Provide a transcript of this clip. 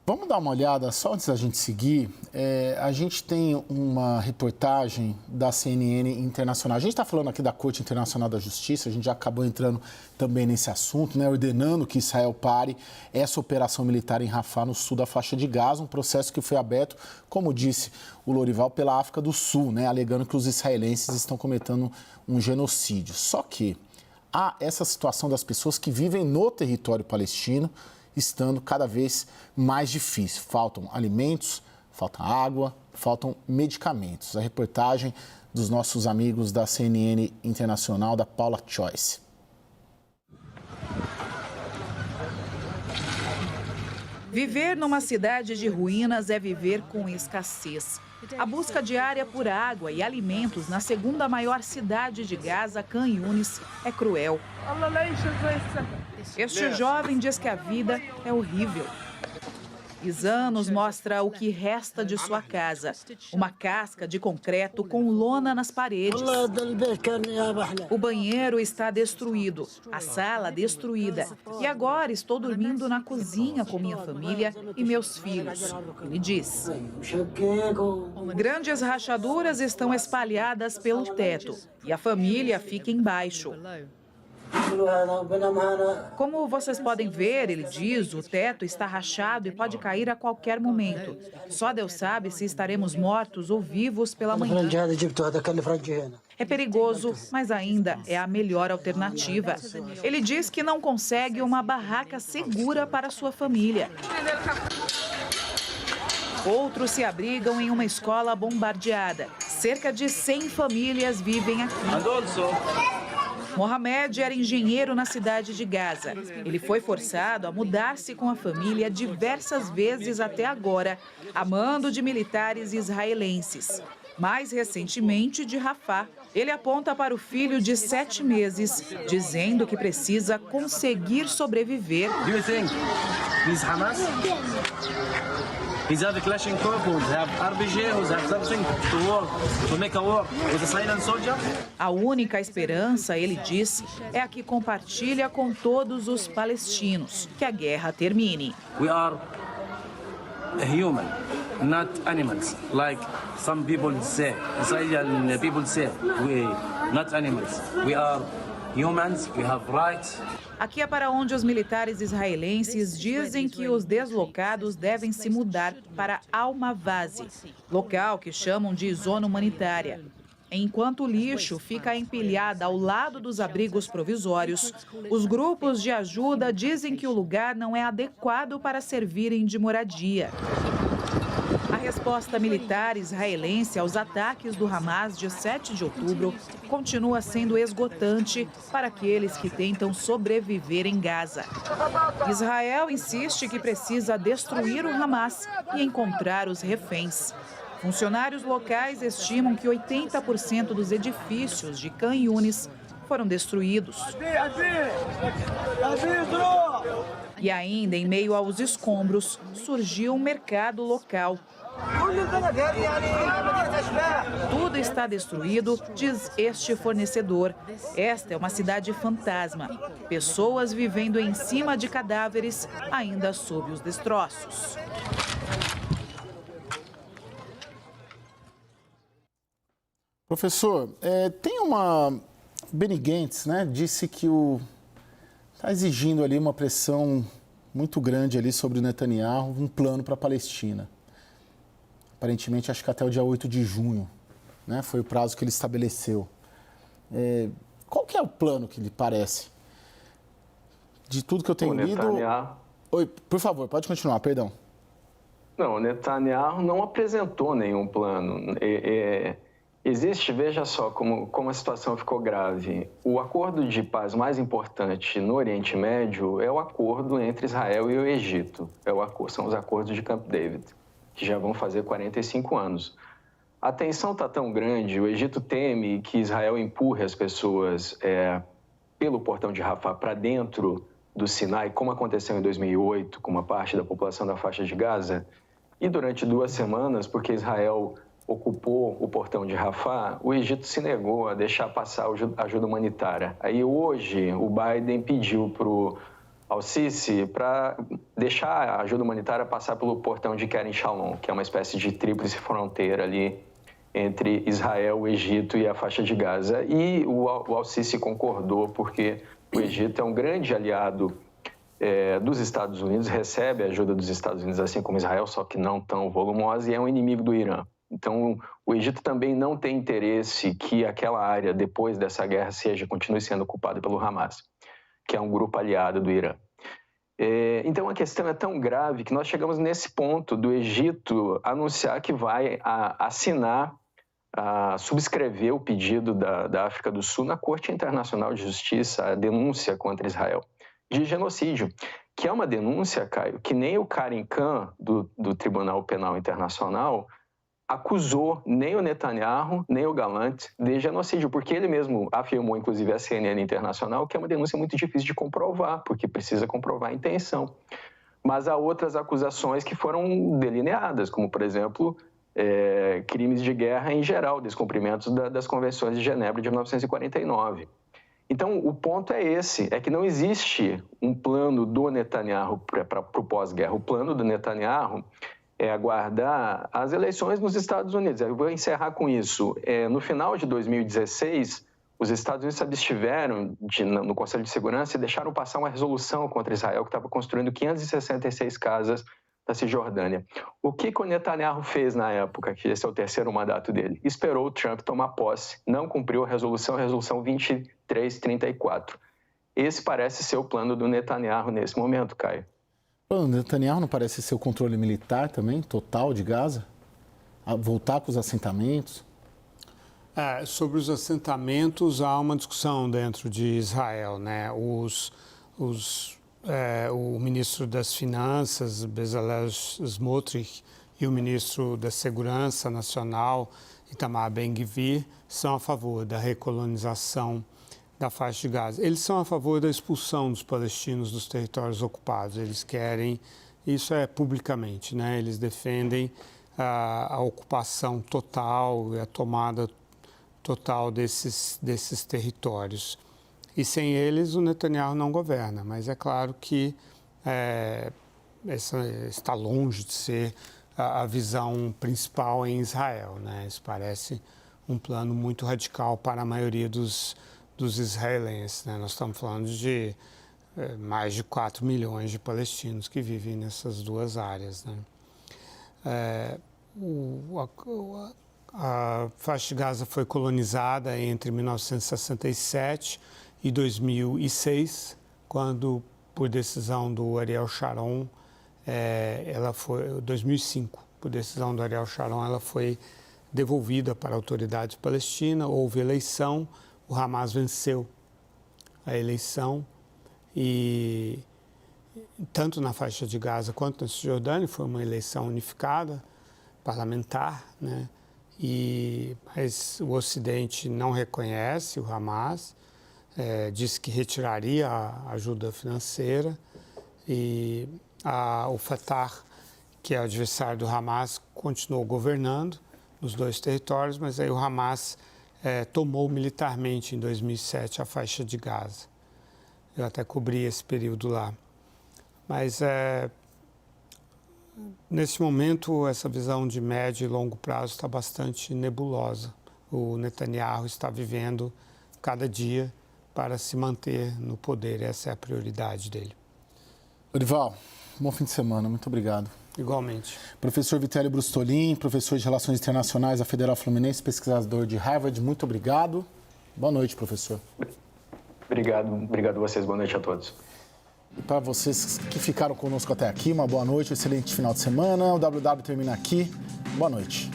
Vamos dar uma olhada, só antes da gente seguir, a gente tem uma reportagem da CNN Internacional. A gente está falando aqui da Corte Internacional da Justiça, a gente já acabou entrando também nesse assunto, né, ordenando que Israel pare essa operação militar em Rafah, no sul da faixa de Gaza, um processo que foi aberto, como disse o Lorival, pela África do Sul, né, alegando que os israelenses estão cometendo um genocídio. Só que há essa situação das pessoas que vivem no território palestino, estando cada vez mais difícil. Faltam alimentos, falta água, faltam medicamentos. A reportagem dos nossos amigos da CNN Internacional, da Paula Choice. Viver numa cidade de ruínas é viver com escassez. A busca diária por água e alimentos na segunda maior cidade de Gaza, Khan Yunis, é cruel. Este jovem diz que a vida é horrível. Izan nos mostra o que resta de sua casa. Uma casca de concreto com lona nas paredes. O banheiro está destruído, a sala destruída. E agora estou dormindo na cozinha com minha família e meus filhos, ele diz. Grandes rachaduras estão espalhadas pelo teto e a família fica embaixo. Como vocês podem ver, ele diz, o teto está rachado e pode cair a qualquer momento. Só Deus sabe se estaremos mortos ou vivos pela manhã. É perigoso, mas ainda é a melhor alternativa. Ele diz que não consegue uma barraca segura para sua família. Outros se abrigam em uma escola bombardeada. Cerca de 100 famílias vivem aqui. Mohamed era engenheiro na cidade de Gaza. Ele foi forçado a mudar-se com a família diversas vezes até agora, a mando de militares israelenses. Mais recentemente, de Rafah. Ele aponta para o filho de 7 meses, dizendo que precisa conseguir sobreviver. He's have a Kalashnikov, have RPG, have something to work, to make a war with a silent soldier. A única esperança, ele diz, é a que compartilha com todos os palestinos, que a guerra termine. We are human, not animals, like some people say. Israeli people say we not animals. We are humans, we have rights. Aqui é para onde os militares israelenses dizem que os deslocados devem se mudar para Al-Mavazi, local que chamam de zona humanitária. Enquanto o lixo fica empilhado ao lado dos abrigos provisórios, os grupos de ajuda dizem que o lugar não é adequado para servirem de moradia. A resposta militar israelense aos ataques do Hamas de 7 de outubro continua sendo esgotante para aqueles que tentam sobreviver em Gaza. Israel insiste que precisa destruir o Hamas e encontrar os reféns. Funcionários locais estimam que 80% dos edifícios de Khan Yunis foram destruídos. E ainda em meio aos escombros, surgiu um mercado local. Tudo está destruído, diz este fornecedor. Esta é uma cidade fantasma. Pessoas vivendo em cima de cadáveres, ainda sob os destroços. Professor, tem uma... Benny Gantz, né, disse que está exigindo ali uma pressão muito grande ali sobre o Netanyahu, um plano para a Palestina. Aparentemente, acho que até o dia 8 de junho, né, foi o prazo que ele estabeleceu. Qual que é o plano que lhe parece? De tudo que eu tenho lido... Oi, por favor, pode continuar, perdão. Não, o Netanyahu não apresentou nenhum plano. Existe, veja só como a situação ficou grave. O acordo de paz mais importante no Oriente Médio é o acordo entre Israel e o Egito. São os acordos de Camp David, que já vão fazer 45 anos. A tensão está tão grande, o Egito teme que Israel empurre as pessoas pelo portão de Rafah para dentro do Sinai, como aconteceu em 2008 com uma parte da população da faixa de Gaza. E durante 2 semanas, porque Israel ocupou o portão de Rafah, o Egito se negou a deixar passar ajuda humanitária. Aí hoje o Biden pediu para o ao Sisi para deixar a ajuda humanitária passar pelo portão de Kerem Shalom, que é uma espécie de tríplice fronteira ali entre Israel, o Egito e a faixa de Gaza. E o al-Sisi concordou porque o Egito é um grande aliado dos Estados Unidos, recebe a ajuda dos Estados Unidos, assim como Israel, só que não tão volumosa, e é um inimigo do Irã. Então, o Egito também não tem interesse que aquela área, depois dessa guerra, continue sendo ocupada pelo Hamas, que é um grupo aliado do Irã. Então, a questão é tão grave que nós chegamos nesse ponto do Egito anunciar que vai assinar, subscrever o pedido da África do Sul na Corte Internacional de Justiça, a denúncia contra Israel de genocídio, que é uma denúncia, Caio, que nem o Karim Khan, do Tribunal Penal Internacional, acusou nem o Netanyahu, nem o Gallant de genocídio, porque ele mesmo afirmou, inclusive a CNN Internacional, que é uma denúncia muito difícil de comprovar, porque precisa comprovar a intenção. Mas há outras acusações que foram delineadas, como, por exemplo, crimes de guerra em geral, descumprimentos das convenções de Genebra de 1949. Então, o ponto é esse, é que não existe um plano do Netanyahu para o pós-guerra. O plano do Netanyahu é aguardar as eleições nos Estados Unidos. Eu vou encerrar com isso. No final de 2016, os Estados Unidos se abstiveram no Conselho de Segurança e deixaram passar uma resolução contra Israel, que estava construindo 566 casas da Cisjordânia. O que o Netanyahu fez na época, que esse é o terceiro mandato dele? Esperou o Trump tomar posse, não cumpriu a resolução 2334. Esse parece ser o plano do Netanyahu nesse momento, Caio. O Netanyahu não parece ser o controle militar também, total de Gaza? Voltar com os assentamentos? Sobre os assentamentos, há uma discussão dentro de Israel, né? O ministro das Finanças, Bezalel Smotrich, e o ministro da Segurança Nacional, Itamar Ben-Gvir, são a favor da recolonização da faixa de Gaza. Eles são a favor da expulsão dos palestinos dos territórios ocupados. Eles querem, isso publicamente, né? Eles defendem a ocupação total e a tomada total desses territórios. E sem eles, o Netanyahu não governa. Mas é claro que essa está longe de ser a visão principal em Israel, né? Isso parece um plano muito radical para a maioria dos israelenses, né? Nós estamos falando de mais de 4 milhões de palestinos que vivem nessas duas áreas, né? A faixa de Gaza foi colonizada entre 1967 e 2006, quando, por decisão do Ariel Sharon, 2005, por decisão do Ariel Sharon, ela foi devolvida para a autoridade palestina. Houve eleição, o Hamas venceu a eleição e tanto na faixa de Gaza quanto na Cisjordânia foi uma eleição unificada, parlamentar, né? Mas o Ocidente não reconhece o Hamas, disse que retiraria a ajuda financeira e o Fatah, que é o adversário do Hamas, continuou governando nos dois territórios, mas aí o Hamas tomou militarmente em 2007 a faixa de Gaza. Eu até cobri esse período lá. Mas nesse momento essa visão de médio e longo prazo está bastante nebulosa. O Netanyahu está vivendo cada dia para se manter no poder. Essa é a prioridade dele. Orival, bom fim de semana. Muito obrigado. Igualmente. Professor Vitélio Brustolin, professor de Relações Internacionais da Federal Fluminense, pesquisador de Harvard, muito obrigado. Boa noite, professor. Obrigado a vocês. Boa noite a todos. E para vocês que ficaram conosco até aqui, uma boa noite, um excelente final de semana. O WW termina aqui. Boa noite.